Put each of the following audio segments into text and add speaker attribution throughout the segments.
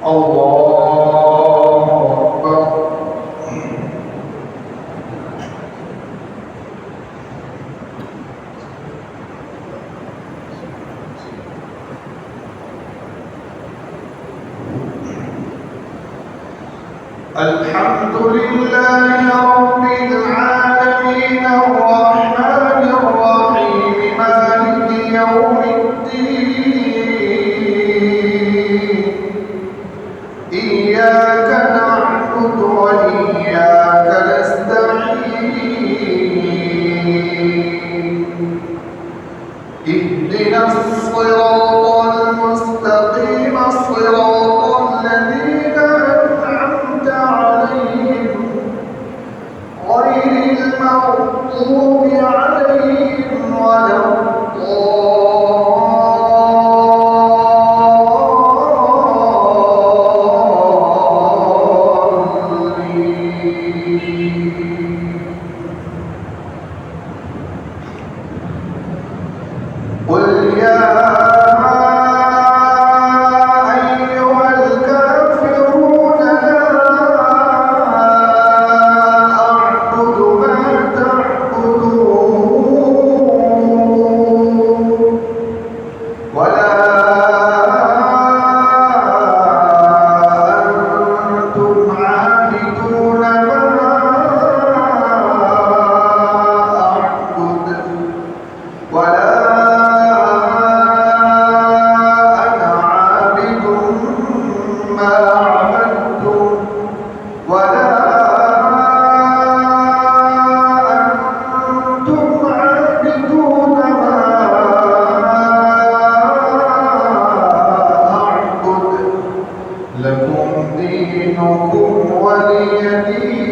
Speaker 1: الله أكبر. الحمد لله رب العالمين الرحمن الرحيم مالك يوم الدين إياك نعبد وإياك نستعين اهدنا الصراط المستقيم صراط الذين أنعمت عليهم غير المغضوب عليهم ولا الضالين. قل يا أيها الكافرون لا أعبد ما تعبدون ولا أنتم عابدون ما أعبد ولا أنا عابد ما عبدتم ولا أنتم عابدون ما أعبد لكم دينكم ولي دين.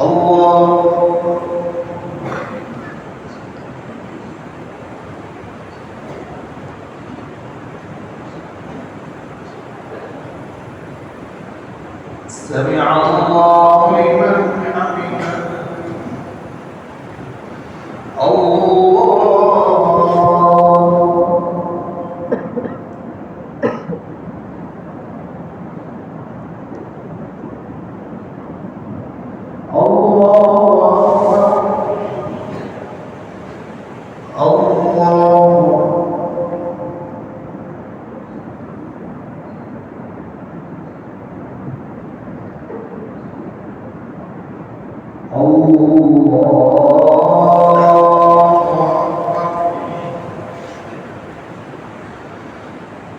Speaker 1: الله سمع الله لمن حمده. الله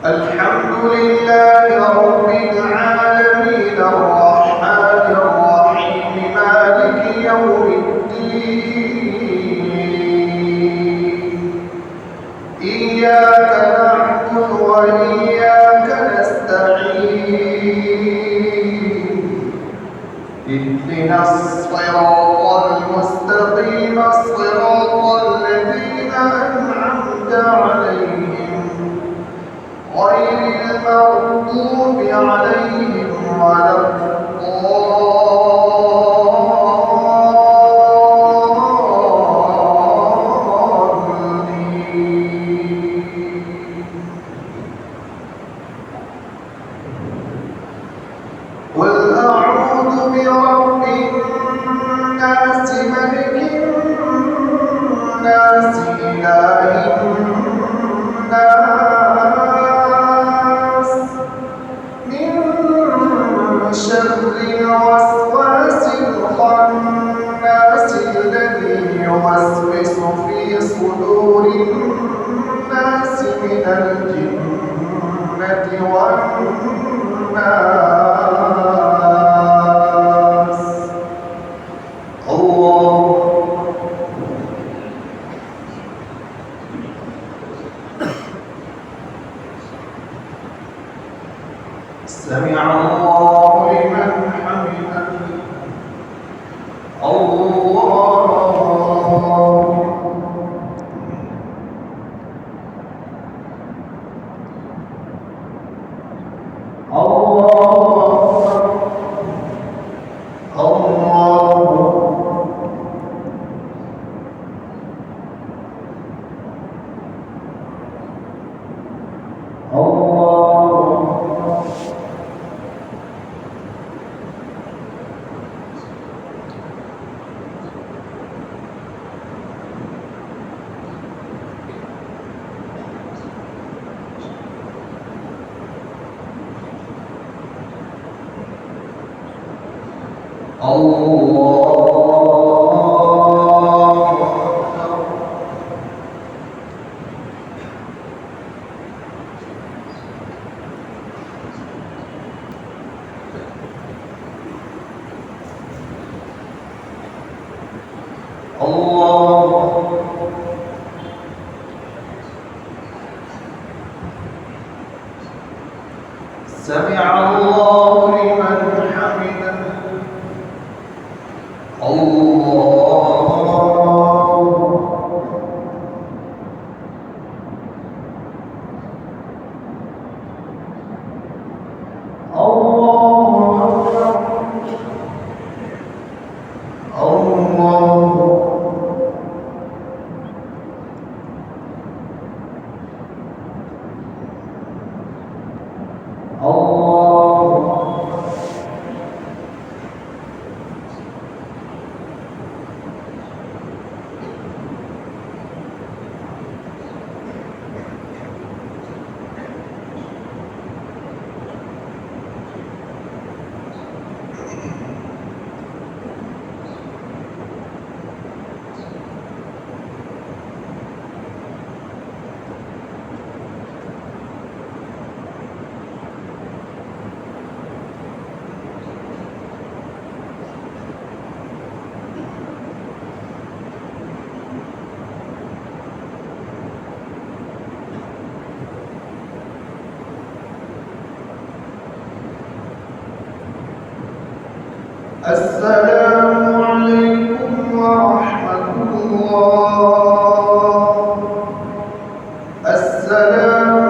Speaker 1: الحمد لله رب العالمين الرحمن الرحيم مالك يوم الدين إياك نعبد وإياك نستعين اهدنا الصراط المستقيم صراط الذين أنعمت عليهم غير المغضوب عليهم ولا الضالين. قل أعوذ برب الناس ملك الناس إله الناس من شر الوسواس الخناس الذي يوسوس في صدور الناس من الجنة والناس. الله سمع الله لمن حمده. الله سمع الله لمن حمده. السلام عليكم ورحمة الله. السلام